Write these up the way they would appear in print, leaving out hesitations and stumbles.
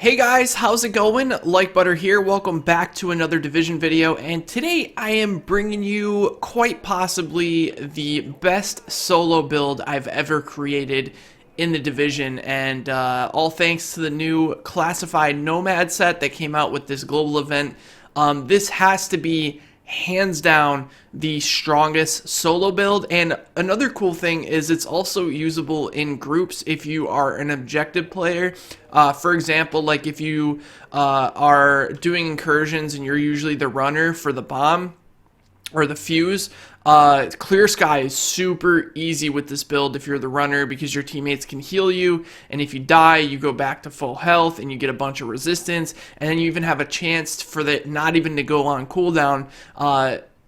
Hey guys, how's it going? Like Butter here. Welcome back to another Division video, and today I am bringing you quite possibly the best solo build I've ever created in the Division, and all thanks to the new classified Nomad set that came out with this global event. This has to be hands down the strongest solo build, and another cool thing is it's also usable in groups if you are an objective player. For example, like if you are doing incursions and you're usually the runner for the bomb or the fuse, clear sky is super easy with this build if you're the runner, because your teammates can heal you, and if you die you go back to full health and you get a bunch of resistance, and then you even have a chance for that not even to go on cooldown.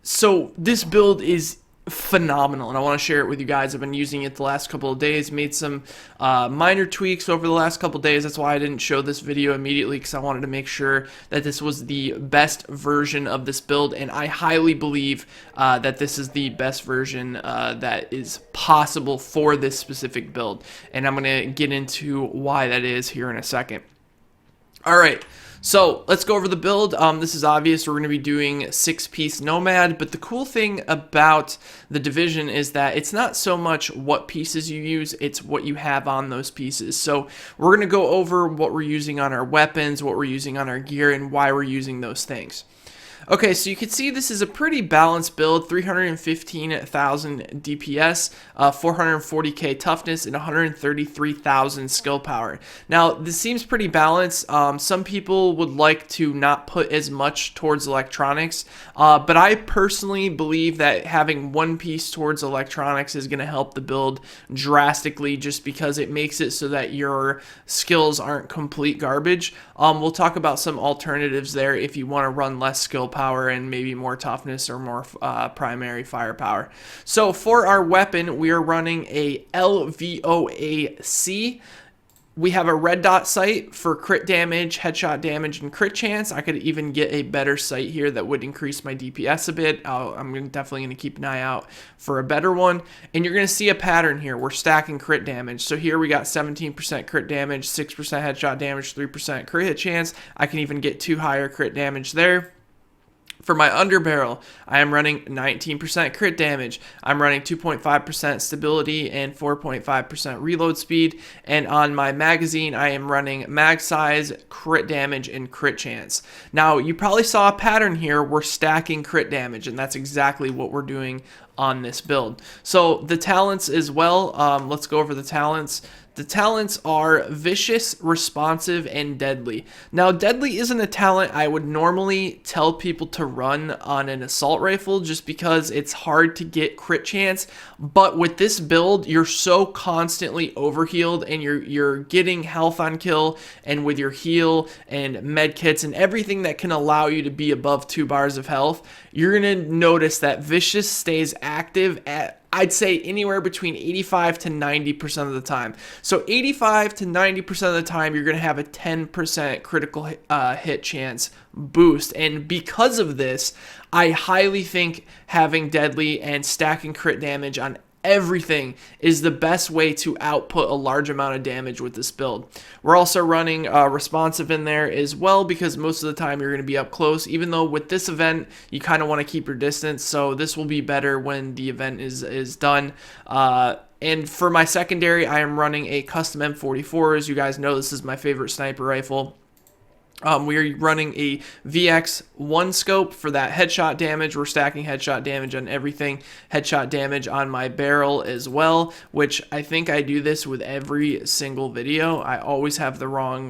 So this build is phenomenal, and I want to share it with you guys. I've been using it the last couple of days, made some minor tweaks over the last couple of days. That's why I didn't show this video immediately, because I wanted to make sure that this was the best version of this build, and I highly believe that this is the best version that is possible for this specific build, and I'm going to get into why that is here in a second. Alright, so let's go over the build. This is obvious. We're going to be doing 6-piece Nomad, but the cool thing about the Division is that it's not so much what pieces you use, it's what you have on those pieces. So we're going to go over what we're using on our weapons, what we're using on our gear, and why we're using those things. Okay, so you can see this is a pretty balanced build: 315,000 DPS, 440k toughness, and 133,000 skill power. Now, this seems pretty balanced. Some people would like to not put as much towards electronics, but I personally believe that having one piece towards electronics is going to help the build drastically, just because it makes it so that your skills aren't complete garbage. We'll talk about some alternatives there if you want to run less skill power and maybe more toughness or more primary firepower. So for our weapon, we are running a LVOAC. We have a red dot sight for crit damage, headshot damage, and crit chance. I could even get a better sight here that would increase my DPS a bit. I'm definitely going to keep an eye out for a better one. And you're going to see a pattern here. We're stacking crit damage. So here we got 17% crit damage, 6% headshot damage, 3% crit hit chance. I can even get 2 higher crit damage there. For my underbarrel, I am running 19% crit damage. I'm running 2.5% stability and 4.5% reload speed. And on my magazine, I am running mag size, crit damage, and crit chance. Now, you probably saw a pattern here. We're stacking crit damage, and that's exactly what we're doing on this build. So the talents as well, let's go over the talents. The talents are Vicious, Responsive, and Deadly. Now, Deadly isn't a talent I would normally tell people to run on an assault rifle, just because it's hard to get crit chance. But with this build, you're so constantly overhealed, and you're getting health on kill, and with your heal and med kits and everything that can allow you to be above 2 bars of health, you're going to notice that Vicious stays active at, I'd say, anywhere between 85 to 90% of the time. So 85 to 90% of the time, you're going to have a 10% critical hit chance boost. And because of this, I highly think having Deadly and stacking crit damage on everything is the best way to output a large amount of damage with this build. We're also running Responsive in there as well, because most of the time you're going to be up close, even though with this event you kind of want to keep your distance, so this will be better when the event is done. And for my secondary, I am running a custom M44. As you guys know, this is my favorite sniper rifle. We are running a VX1 scope for that headshot damage. We're stacking headshot damage on everything. Headshot damage on my barrel as well, which I think I do this with every single video. I always have the wrong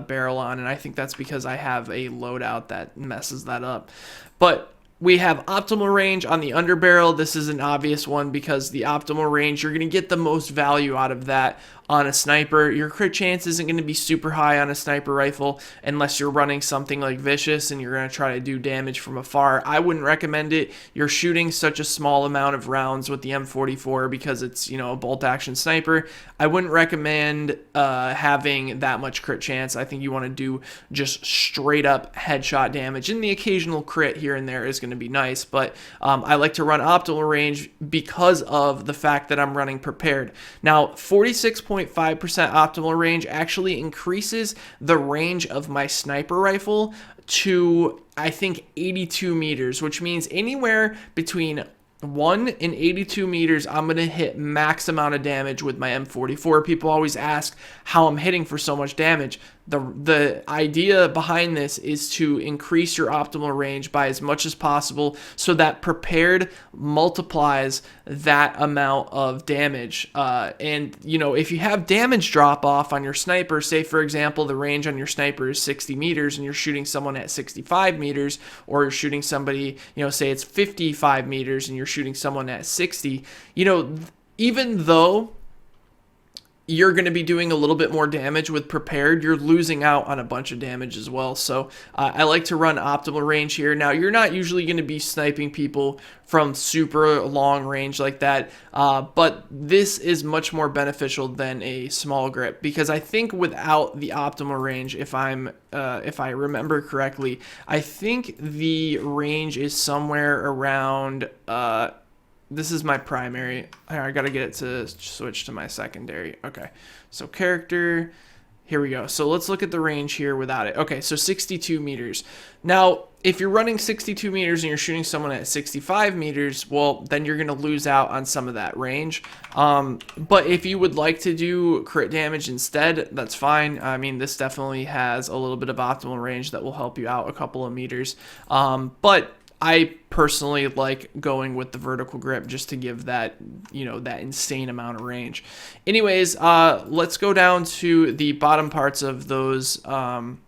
barrel on, and I think that's because I have a loadout that messes that up. But we have optimal range on the underbarrel. This is an obvious one, because the optimal range, you're going to get the most value out of that on a sniper. Your crit chance isn't going to be super high on a sniper rifle unless you're running something like Vicious and you're going to try to do damage from afar. I wouldn't recommend it. You're shooting such a small amount of rounds with the M44 because it's, you know, a bolt action sniper. I wouldn't recommend having that much crit chance. I think you want to do just straight up headshot damage, and the occasional crit here and there is going going to be nice. But I like to run optimal range because of the fact that I'm running prepared. Now, 46.5% optimal range actually increases the range of my sniper rifle to, I think, 82 meters, which means anywhere between 1 and 82 meters, I'm going to hit max amount of damage with my M44. People always ask how I'm hitting for so much damage. The idea behind this is to increase your optimal range by as much as possible so that prepared multiplies that amount of damage. And, you know, if you have damage drop off on your sniper, say, for example, the range on your sniper is 60 meters and you're shooting someone at 65 meters, or you're shooting somebody, you know, say it's 55 meters and you're shooting someone at 60, you know, even though you're going to be doing a little bit more damage with prepared, you're losing out on a bunch of damage as well. So I like to run optimal range here. Now, you're not usually going to be sniping people from super long range like that, but this is much more beneficial than a small grip, because I think without the optimal range, if I remember correctly, I think the range is somewhere around this is my primary. I got to get it to switch to my secondary. Okay, so character, here we go. So let's look at the range here without it. Okay, so 62 meters. Now, if you're running 62 meters and you're shooting someone at 65 meters, well, then you're going to lose out on some of that range. But if you would like to do crit damage instead, that's fine. I mean, this definitely has a little bit of optimal range that will help you out a couple of meters. But I personally like going with the vertical grip just to give that, you know, that insane amount of range. Anyways, let's go down to the bottom parts of those. That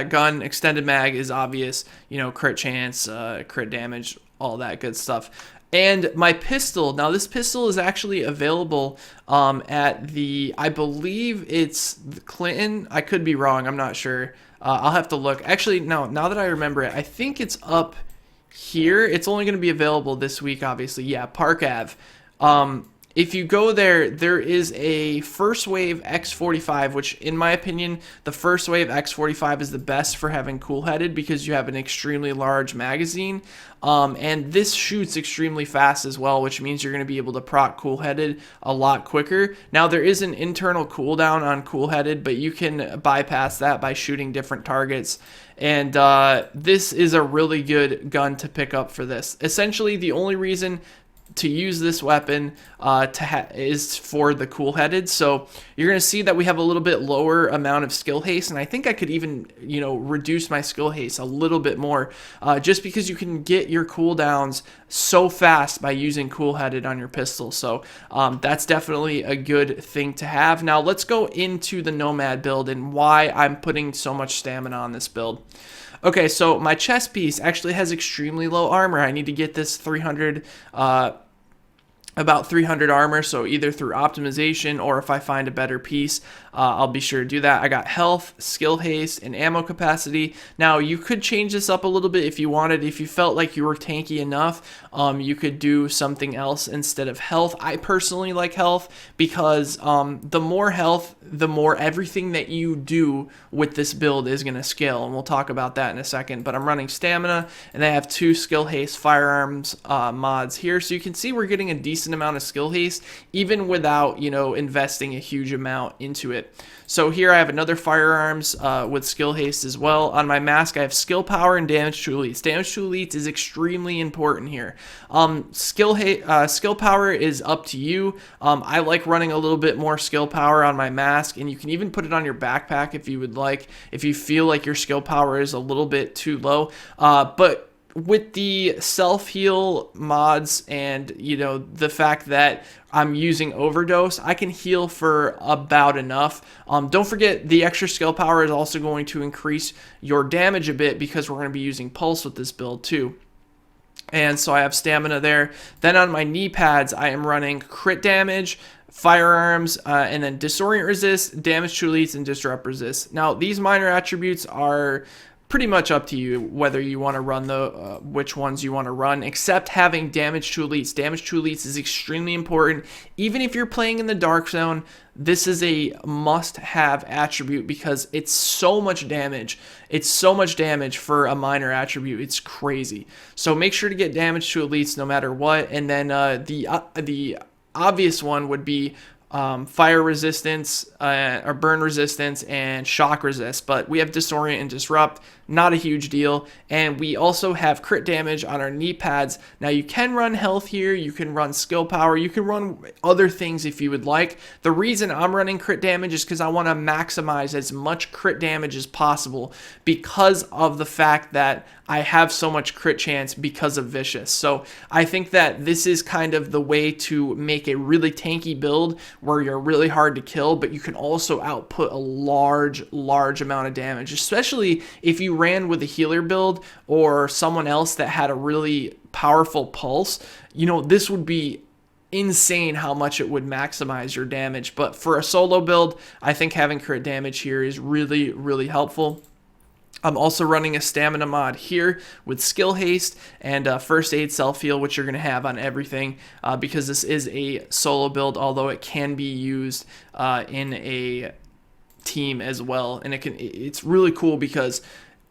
gun extended mag is obvious, you know, crit chance, crit damage, all that good stuff. And my pistol, now this pistol is actually available at the, I believe it's the Clinton. I could be wrong, I'm not sure. I'll have to look. Actually, no, now that I remember it, I think it's up here. It's only going to be available this week, obviously. Yeah, Park Ave. If you go there, there is a first wave X45, which in my opinion, the first wave X45 is the best for having cool-headed because you have an extremely large magazine. And this shoots extremely fast as well, which means you're going to be able to proc cool-headed a lot quicker. Now, there is an internal cooldown on cool-headed, but you can bypass that by shooting different targets. And this is a really good gun to pick up for this. Essentially, the only reason to use this weapon is for the cool-headed. So you're going to see that we have a little bit lower amount of skill haste, and I think I could even, you know, reduce my skill haste a little bit more, just because you can get your cooldowns so fast by using cool-headed on your pistol. So that's definitely a good thing to have. Now let's go into the Nomad build and why I'm putting so much stamina on this build. Okay, so my chest piece actually has extremely low armor. I need to get this 300, about 300 armor, so either through optimization or if I find a better piece, I'll be sure to do that. I got health, skill haste, and ammo capacity. Now, you could change this up a little bit if you wanted. If you felt like you were tanky enough, you could do something else instead of health. I personally like health because the more health, the more everything that you do with this build is going to scale, and we'll talk about that in a second. But I'm running stamina, and I have 2 skill haste firearms mods here, so you can see we're getting a decent amount of skill haste even without, you know, investing a huge amount into it. So here I have another firearms with skill haste as well. On my mask I have skill power and damage to elites. Damage to elites is extremely important here. Skill power is up to you. I like running a little bit more skill power on my mask, and you can even put it on your backpack if you would like, if you feel like your skill power is a little bit too low. But with the self-heal mods and, you know, the fact that I'm using overdose, I can heal for about enough. Don't forget the extra skill power is also going to increase your damage a bit because we're going to be using pulse with this build too. And so I have stamina there. Then on my knee pads, I am running crit damage, firearms, and then disorient resist, damage to elites, and disrupt resist. Now, these minor attributes are pretty much up to you whether you want to run the which ones you want to run, except having damage to elites. Damage to elites is extremely important. Even if you're playing in the dark zone, this is a must-have attribute because it's so much damage. It's so much damage for a minor attribute. It's crazy. So make sure to get damage to elites no matter what. And then the obvious one would be fire resistance or burn resistance and shock resist, but we have disorient and disrupt, not a huge deal. And we also have crit damage on our knee pads. Now you can run health here, you can run skill power, you can run other things if you would like. The reason I'm running crit damage is because I want to maximize as much crit damage as possible because of the fact that I have so much crit chance because of Vicious. So I think that this is kind of the way to make a really tanky build where you're really hard to kill, but you can also output a large amount of damage, especially if you ran with a healer build or someone else that had a really powerful pulse. You know, this would be insane how much it would maximize your damage. But for a solo build, I think having crit damage here is really helpful. I'm also running a stamina mod here with skill haste and first aid self-heal, which you're going to have on everything because this is a solo build, although it can be used in a team as well. And it's really cool because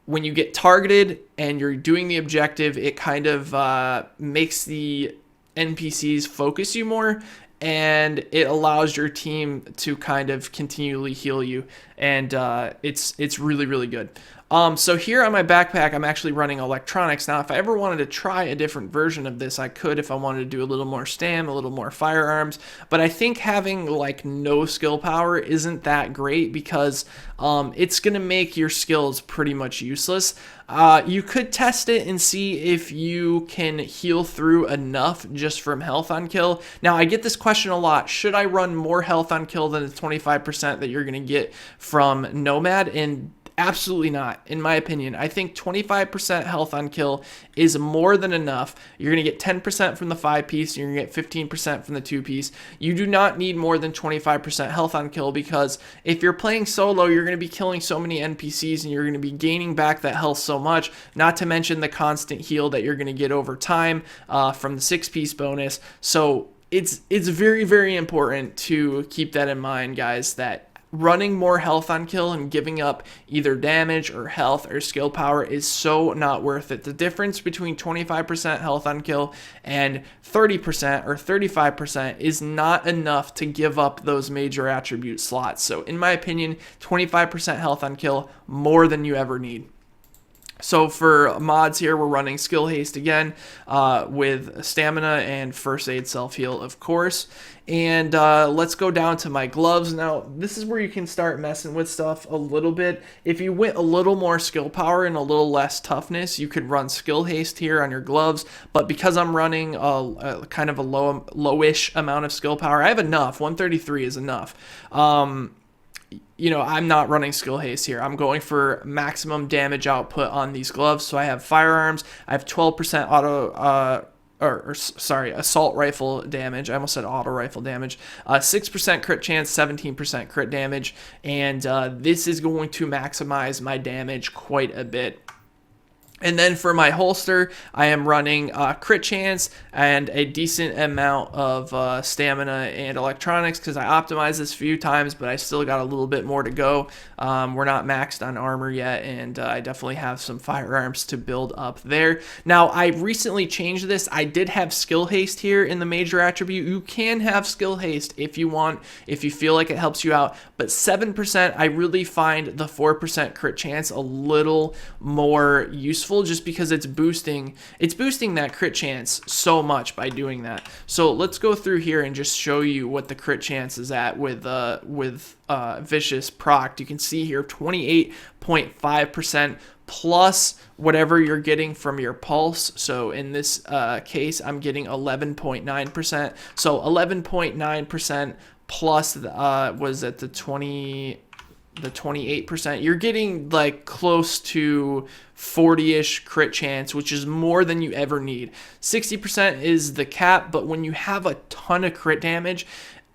when you get targeted and you're doing the objective, it kind of makes the NPCs focus you more, and it allows your team to kind of continually heal you, and it's really good. So here on my backpack, I'm actually running electronics. Now, if I ever wanted to try a different version of this, I could if I wanted to do a little more Stam, a little more firearms, but I think having like no skill power isn't that great because it's going to make your skills pretty much useless. You could test it and see if you can heal through enough just from health on kill. Now, I get this question a lot. Should I run more health on kill than the 25% that you're going to get from Nomad? And absolutely not, in my opinion. I think 25% health on kill is more than enough. You're going to get 10% from the 5-piece, and you're going to get 15% from the 2-piece. You do not need more than 25% health on kill because if you're playing solo, you're going to be killing so many NPCs and you're going to be gaining back that health so much, not to mention the constant heal that you're going to get over time from the 6-piece bonus. So it's very important to keep that in mind, guys, that running more health on kill and giving up either damage or health or skill power is so not worth it. The difference between 25% health on kill and 30% or 35% is not enough to give up those major attribute slots. So in my opinion, 25% health on kill, more than you ever need. So for mods here, we're running skill haste again with stamina and first aid self-heal, of course. And let's go down to my gloves. Now, this is where you can start messing with stuff a little bit. If you went a little more skill power and a little less toughness, you could run skill haste here on your gloves. But because I'm running a kind of a lowish amount of skill power, I have enough. 133 is enough. You know, I'm not running skill haste here. I'm going for maximum damage output on these gloves. So I have firearms. I have 12% assault rifle damage. I almost said auto rifle damage. 6% crit chance, 17% crit damage. And this is going to maximize my damage quite a bit. And then for my holster, I am running crit chance and a decent amount of stamina and electronics because I optimized this a few times, but I still got a little bit more to go. We're not maxed on armor yet, and I definitely have some firearms to build up there. Now, I recently changed this. I did have skill haste here in the major attribute. You can have skill haste if you want, if you feel like it helps you out, but 7%, I really find the 4% crit chance a little more useful, just because it's boosting that crit chance so much by doing that. So let's go through here and just show you what the crit chance is at with Vicious proc. You can see here 28.5% plus whatever you're getting from your pulse. So in this case, I'm getting 11.9%. So 11.9% plus was at the 28%, you're getting like close to 40-ish crit chance, which is more than you ever need. 60% is the cap, but when you have a ton of crit damage,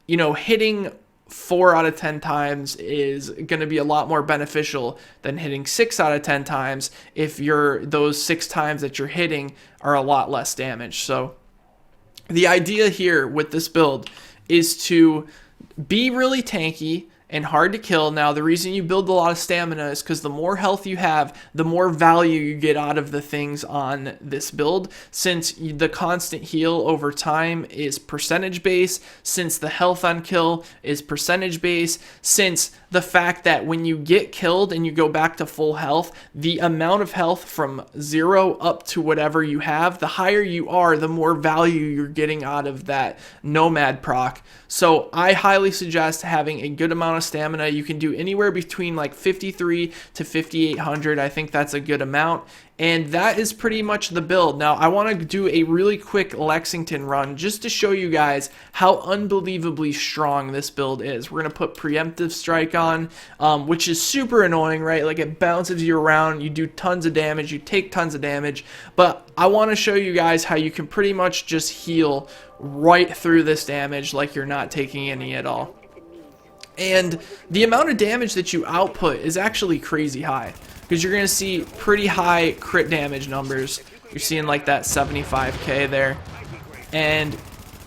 you know, hitting 4 out of 10 times is going to be a lot more beneficial than hitting 6 out of 10 times if those 6 times that you're hitting are a lot less damage. So the idea here with this build is to be really tanky and hard to kill. Now, the reason you build a lot of stamina is because the more health you have, the more value you get out of the things on this build. Since the constant heal over time is percentage based, since the health on kill is percentage based, since the fact that when you get killed and you go back to full health, the amount of health from 0 up to whatever you have, the higher you are, the more value you're getting out of that Nomad proc. So I highly suggest having a good amount of stamina. You can do anywhere between like 53 to 5800. I think that's a good amount. And that is pretty much the build. Now, I want to do a really quick Lexington run just to show you guys how unbelievably strong this build is. We're going to put preemptive strike on, which is super annoying, right? Like, it bounces you around, you do tons of damage, you take tons of damage. But I want to show you guys how you can pretty much just heal right through this damage like you're not taking any at all. And the amount of damage that you output is actually crazy high, because you're going to see pretty high crit damage numbers. You're seeing like that 75k there, and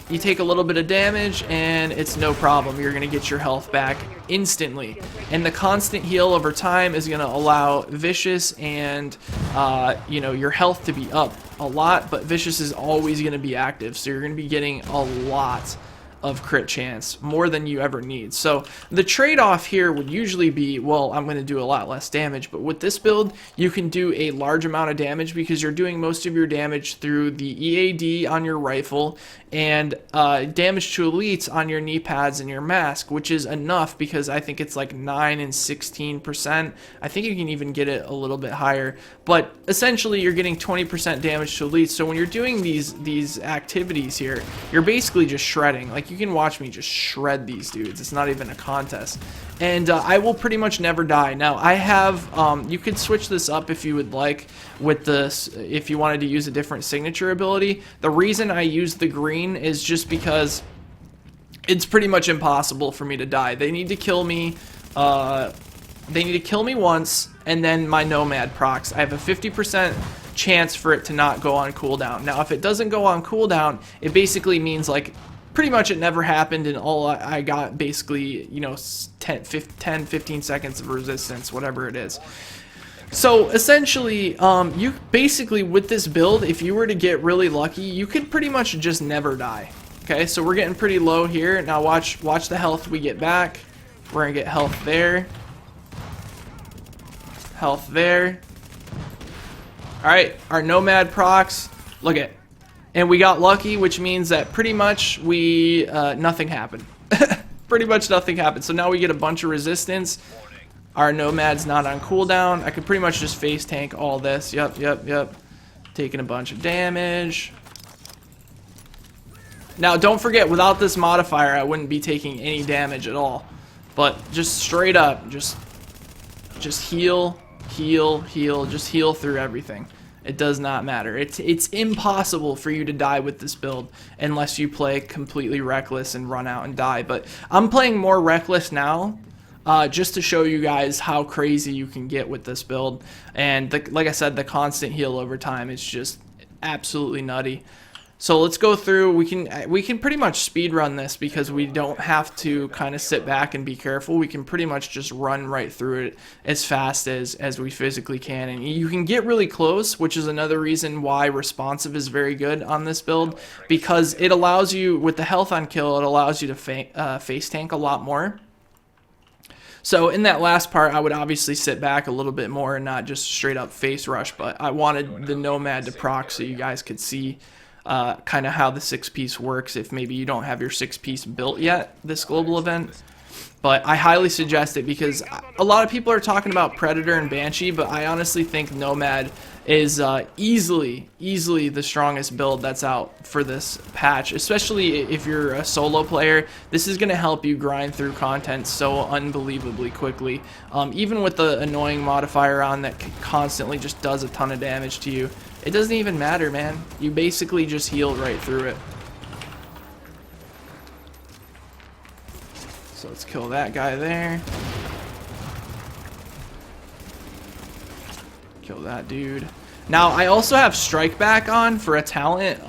you take a little bit of damage and it's no problem. You're going to get your health back instantly, and the constant heal over time is going to allow Vicious and your health to be up a lot, but Vicious is always going to be active, so you're going to be getting a lot of crit chance, more than you ever need. So the trade-off here would usually be, well, I'm going to do a lot less damage, but with this build you can do a large amount of damage because you're doing most of your damage through the EAD on your rifle and damage to elites on your knee pads and your mask, which is enough because I think it's like 9 and 16%. I think you can even get it a little bit higher, but essentially you're getting 20% damage to elites. So when you're doing these activities here, you're basically just shredding. Like, you can watch me just shred these dudes. It's not even a contest. And I will pretty much never die. Now, I have, you could switch this up if you would like with this, if you wanted to use a different signature ability. The reason I use the green is just because it's pretty much impossible for me to die. They need to kill me, once, and then my Nomad procs. I have a 50% chance for it to not go on cooldown. Now, if it doesn't go on cooldown, it basically means, like, pretty much it never happened, and all I got basically, 10, 15 seconds of resistance, whatever it is. So essentially, you basically, with this build, if you were to get really lucky, you could pretty much just never die. Okay, so we're getting pretty low here. Now watch the health we get back. We're gonna get health there. Health there. Alright, our Nomad procs, look at. And we got lucky, which means that pretty much nothing happened. Pretty much nothing happened. So now we get a bunch of resistance. Our Nomad's not on cooldown. I could pretty much just face tank all this. Yep. Taking a bunch of damage. Now, don't forget, without this modifier, I wouldn't be taking any damage at all. But just straight up, just heal, just heal through everything. It does not matter. It's impossible for you to die with this build unless you play completely reckless and run out and die. But I'm playing more reckless now, just to show you guys how crazy you can get with this build. And like I said, the constant heal over time is just absolutely nutty. So let's go through. We can pretty much speed run this because we don't have to kind of sit back and be careful. We can pretty much just run right through it as fast as we physically can. And you can get really close, which is another reason why responsive is very good on this build, because it allows you, with the health on kill, it allows you to face tank a lot more. So in that last part, I would obviously sit back a little bit more and not just straight up face rush, but I wanted the Nomad to proc so you guys could see kind of how the 6-piece works if maybe you don't have your 6-piece built yet, this global event. But I highly suggest it because a lot of people are talking about Predator and Banshee, but I honestly think Nomad is easily the strongest build that's out for this patch, especially if you're a solo player. This is going to help you grind through content so unbelievably quickly. Even with the annoying modifier on that constantly just does a ton of damage to you, it doesn't even matter, man. You basically just heal right through it. So let's kill that guy there. Kill that dude. Now, I also have Strike Back on for a talent.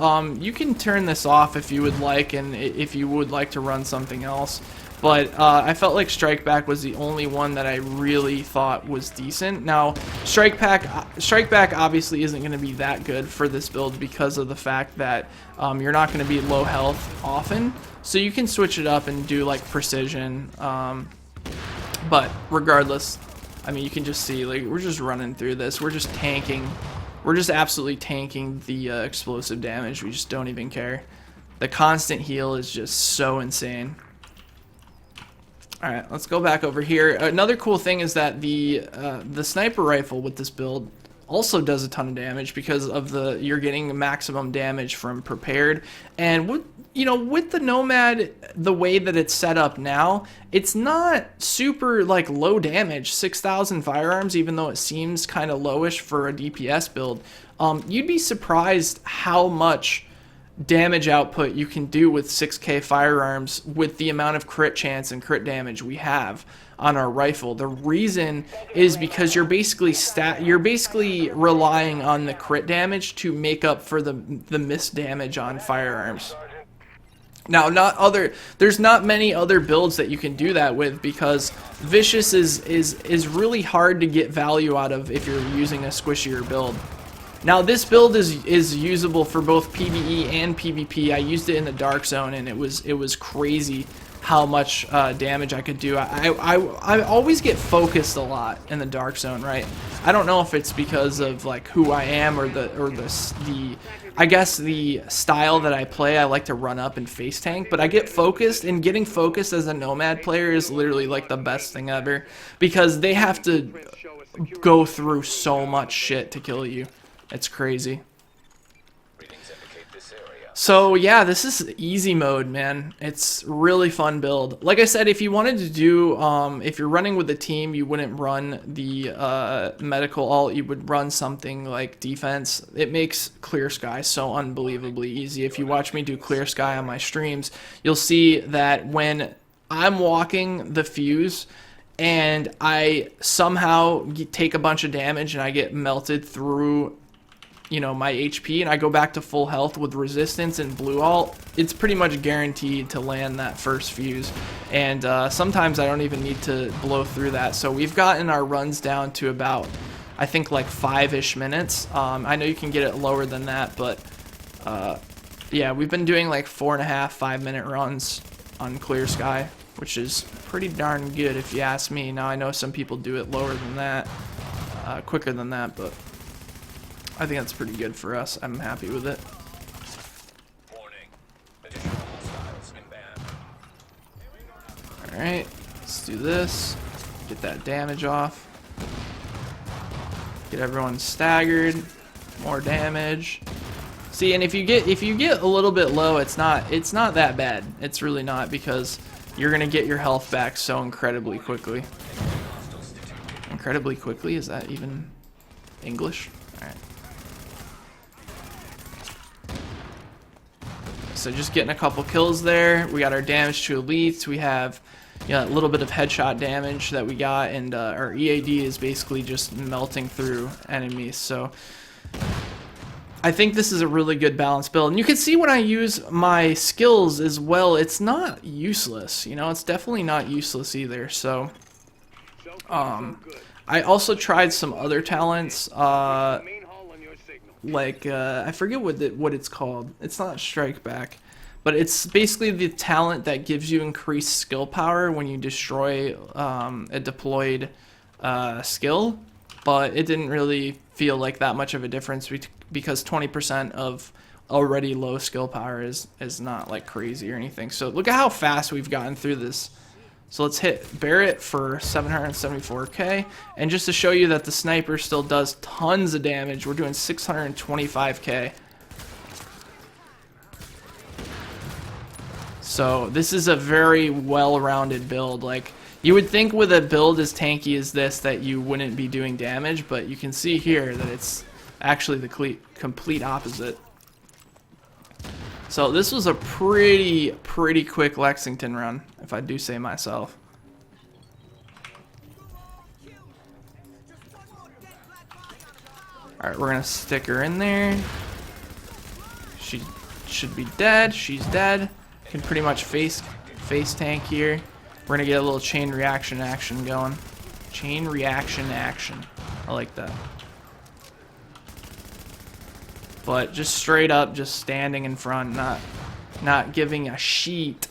You can turn this off if you would like, and if you would like to run something else. But I felt like Strike Back was the only one that I really thought was decent. Now, Strike Back obviously isn't going to be that good for this build because of the fact that you're not going to be low health often. So you can switch it up and do like precision. But regardless, I mean, you can just see, like, we're just running through this. We're just tanking. We're just absolutely tanking the explosive damage. We just don't even care. The constant heal is just so insane. Alright, let's go back over here. Another cool thing is that the sniper rifle with this build also does a ton of damage because of you're getting maximum damage from prepared. And with the Nomad, the way that it's set up now, it's not super like low damage, 6,000 firearms, even though it seems kind of lowish for a DPS build. You'd be surprised how much damage output you can do with 6k firearms with the amount of crit chance and crit damage we have on our rifle. The reason is because you're basically relying on the crit damage to make up for the missed damage on firearms. Now, there's not many other builds that you can do that with, because Vicious is really hard to get value out of if you're using a squishier build. Now, this build is usable for both PvE and PvP. I used it in the Dark Zone, and it was crazy how much damage I could do. I always get focused a lot in the Dark Zone, right? I don't know if it's because of like who I am or the I guess the style that I play. I like to run up and face tank, but I get focused, and getting focused as a Nomad player is literally like the best thing ever, because they have to go through so much shit to kill you. It's crazy. So yeah, this is easy mode, man. It's really fun build. Like I said, if you wanted to do, if you're running with a team, you wouldn't run the medical ult. You would run something like defense. It makes Clear Sky so unbelievably easy. If you watch me do Clear Sky on my streams, you'll see that when I'm walking the fuse and I somehow take a bunch of damage and I get melted through, you know, my HP, and I go back to full health with resistance and blue ult, it's pretty much guaranteed to land that first fuse. And sometimes I don't even need to blow through that. So we've gotten our runs down to about, I think, like 5-ish minutes. I know you can get it lower than that, but yeah, we've been doing like 4.5, 5-minute runs on Clear Sky, which is pretty darn good if you ask me. Now, I know some people do it lower than that, quicker than that, but I think that's pretty good for us. I'm happy with it. Alright, let's do this. Get that damage off. Get everyone staggered. More damage. See, and if you get a little bit low, it's not that bad. It's really not, because you're gonna get your health back so incredibly quickly. Incredibly quickly? Is that even English? Alright. So just getting a couple kills there. We got our damage to elites. We have, you know, a little bit of headshot damage that we got, and our EAD is basically just melting through enemies. So I think this is a really good balanced build. And you can see when I use my skills as well, it's not useless. You know, it's definitely not useless either. So I also tried some other talents. Like I forget what it's called. It's not Strike Back, but it's basically the talent that gives you increased skill power when you destroy a deployed skill. But it didn't really feel like that much of a difference, because 20% of already low skill power is not like crazy or anything. So look at how fast we've gotten through this. So let's hit Barrett for 774k, and just to show you that the sniper still does tons of damage, we're doing 625k. So this is a very well-rounded build. Like, you would think with a build as tanky as this that you wouldn't be doing damage, but you can see here that it's actually the complete opposite. So this was a pretty quick Lexington run. if I do say myself. Alright, we're gonna stick her in there. She should be dead. She's dead. Can pretty much face tank here. We're gonna get a little chain reaction action going. Chain reaction action. I like that. But just straight up, just standing in front, not giving a sheet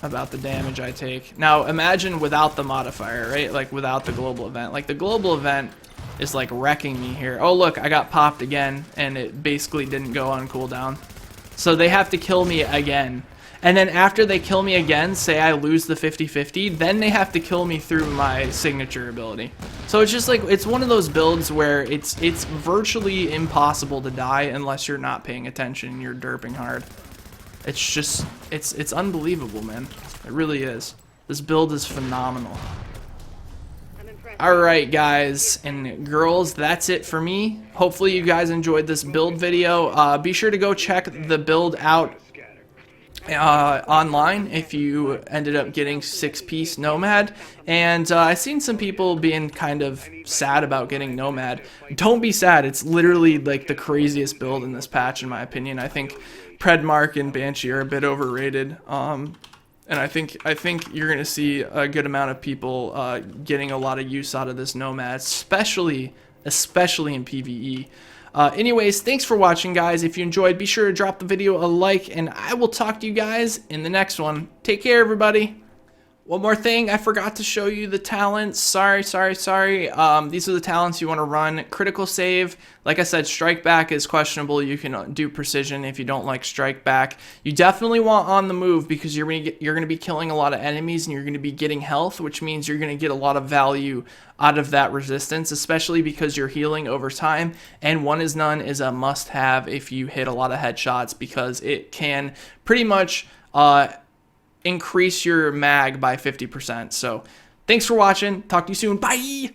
about the damage I take. Now imagine without the modifier, right? Like without the global event. Like the global event is like wrecking me here. Oh look, I got popped again, and it basically didn't go on cooldown. So they have to kill me again. And then after they kill me again, say I lose the 50-50, then they have to kill me through my signature ability. So it's just like, it's one of those builds where it's virtually impossible to die unless you're not paying attention and you're derping hard. It's just, it's unbelievable, man. It really is. This build is phenomenal. Alright guys and girls, that's it for me. Hopefully you guys enjoyed this build video. Be sure to go check the build out online if you ended up getting 6-piece Nomad. And I've seen some people being kind of sad about getting Nomad. Don't be sad. It's literally like the craziest build in this patch in my opinion. I think Predmark and Banshee are a bit overrated. And I think you're gonna see a good amount of people getting a lot of use out of this Nomad, especially in PvE. Anyways, thanks for watching, guys. If you enjoyed, be sure to drop the video a like, and I will talk to you guys in the next one. Take care, everybody. One more thing, I forgot to show you the talents. Sorry. These are the talents you want to run. Critical save. Like I said, strike back is questionable. You can do precision if you don't like strike back. You definitely want on the move because you're going to be killing a lot of enemies and you're going to be getting health, which means you're going to get a lot of value out of that resistance, especially because you're healing over time. And One is None is a must-have if you hit a lot of headshots because it can pretty much increase your mag by 50%. So thanks for watching. Talk to you soon. Bye.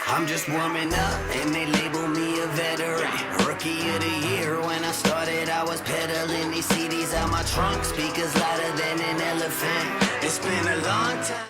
I'm just warming up and they label me a veteran. Rookie of the year. When I started I was peddling these CDs out my trunk. Speakers louder than an elephant. It's been a long time.